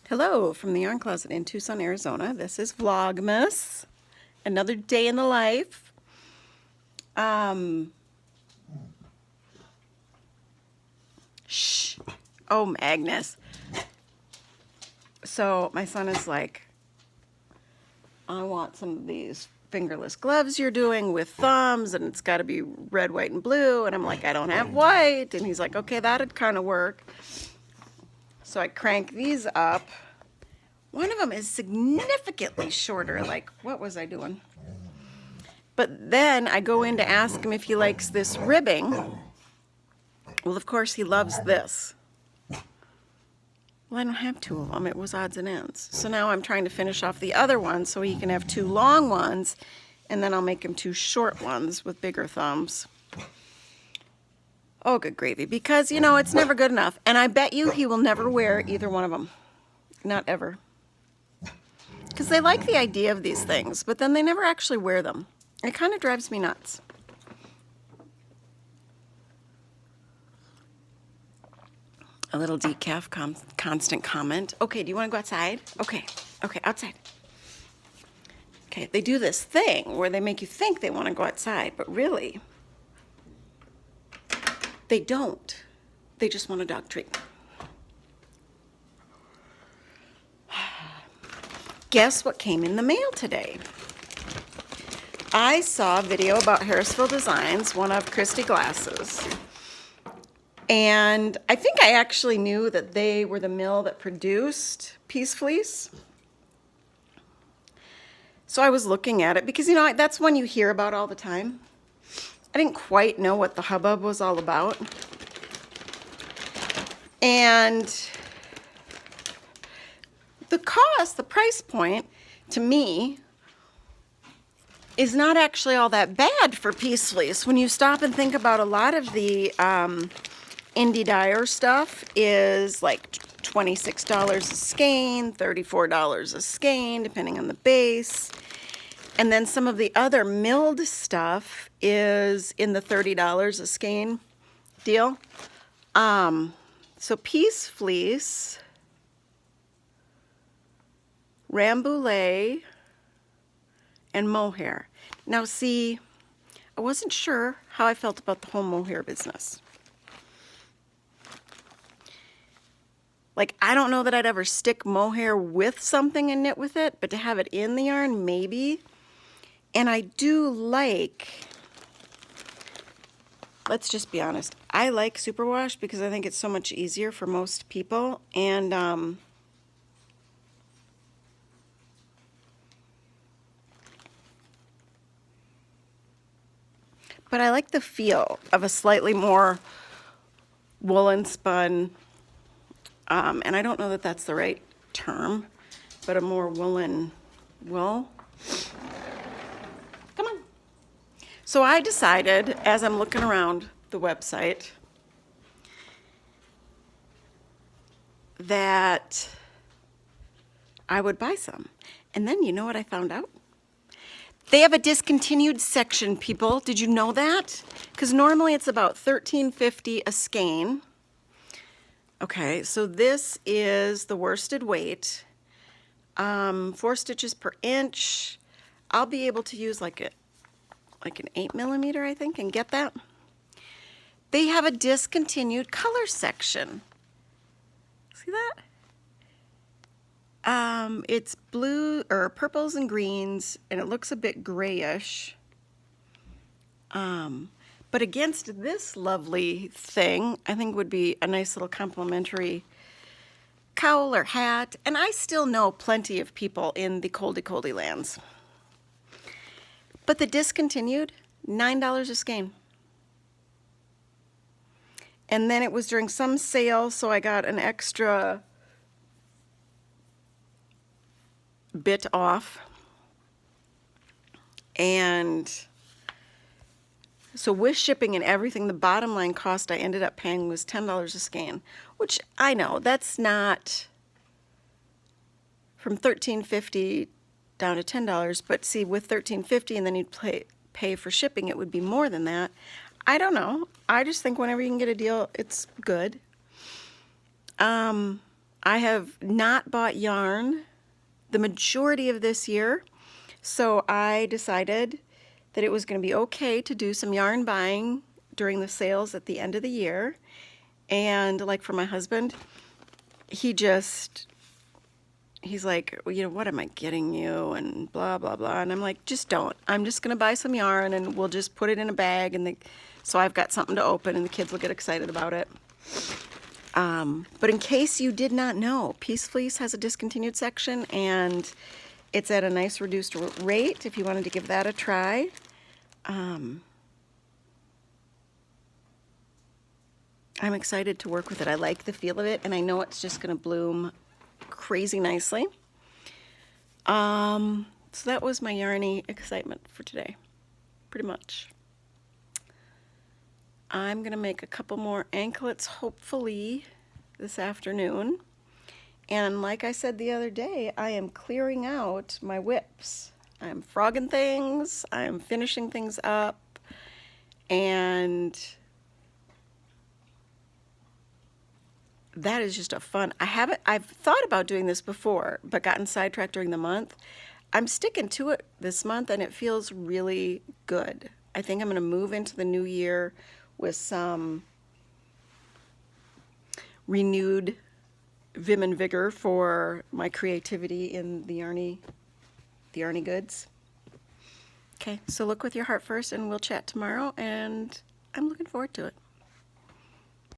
Hello from the Yarn Closet in Tucson, Arizona. This is Vlogmas, another day in the life. Shh. Oh, Magnus. So my son is like, I want some of these fingerless gloves you're doing with thumbs, and it's got to be red, white, and blue. And I'm like, I don't have white. And he's like, okay, that'd kind of work. So I crank these up. One of them is significantly shorter. Like, what was I doing? But then I go in to ask him if he likes this ribbing. Well, of course, he loves this. Well, I don't have two of them. It was odds and ends. So now I'm trying to finish off the other one so he can have two long ones, and then I'll make him two short ones with bigger thumbs. Oh, good gravy. Because, you know, it's never good enough. And I bet you he will never wear either one of them. Not ever. Because they like the idea of these things, but then they never actually wear them. It kind of drives me nuts. A little decaf constant comment. Okay, do you want to go outside? Okay, outside. Okay, they do this thing where they make you think they want to go outside, but really, they don't. They just want a dog treat. Guess what came in the mail today? I saw a video about Harrisville Designs, one of Christy Glass's. And I think I actually knew that they were the mill that produced Peace Fleece. So I was looking at it because, you know, that's one you hear about all the time. I didn't quite know what the hubbub was all about. And the cost, the price point, to me, is not actually all that bad for Peace Fleece. When you stop and think about a lot of the indie dyer stuff is like $26 a skein, $34 a skein, depending on the base. And then some of the other milled stuff is in the $30 a skein deal. So Peace Fleece, Rambouillet, and mohair. Now see, I wasn't sure how I felt about the whole mohair business. Like, I don't know that I'd ever stick mohair with something and knit with it, but to have it in the yarn, maybe. And I do like, let's just be honest, I like superwash because I think it's so much easier for most people. And but I like the feel of a slightly more woolen spun, and I don't know that that's the right term, but a more woolen wool. Come on. So I decided, as I'm looking around the website, that I would buy some. And then you know what I found out? They have a discontinued section, people. Did you know that? Because normally it's about $13.50 a skein. Okay, so this is the worsted weight. 4 stitches per inch. I'll be able to use like an 8mm, I think, and get that. They have a discontinued color section. See that? It's blue or purples and greens, and it looks a bit grayish. But against this lovely thing, I think would be a nice little complimentary cowl or hat. And I still know plenty of people in the coldy lands. But the discontinued, $9 a skein. And then it was during some sale, so I got an extra bit off. And so with shipping and everything, the bottom line cost I ended up paying was $10 a skein, which I know that's not from $13.50 down to $10, but see, with $13.50 and then you'd pay for shipping, it would be more than that. I don't know. I just think whenever you can get a deal, it's good. I'm I have not bought yarn the majority of this year, so I decided that it was going to be okay to do some yarn buying during the sales at the end of the year. And like for my husband, he's like, well, you know, what am I getting you? And blah, blah, blah. And I'm like, just don't. I'm just going to buy some yarn and we'll just put it in a bag. And so I've got something to open and the kids will get excited about it. But in case you did not know, Peace Fleece has a discontinued section and it's at a nice reduced rate if you wanted to give that a try. I'm excited to work with it. I like the feel of it and I know it's just going to bloom crazy nicely. So that was my yarny excitement for today, pretty much. I'm going to make a couple more anklets, hopefully, this afternoon. And like I said the other day, I am clearing out my whips. I'm frogging things, I'm finishing things up, and that is just a fun. I've thought about doing this before, but gotten sidetracked during the month. I'm sticking to it this month, and it feels really good. I think I'm going to move into the new year with some renewed vim and vigor for my creativity in the yarny goods. Okay, so look with your heart first, and we'll chat tomorrow, and I'm looking forward to it.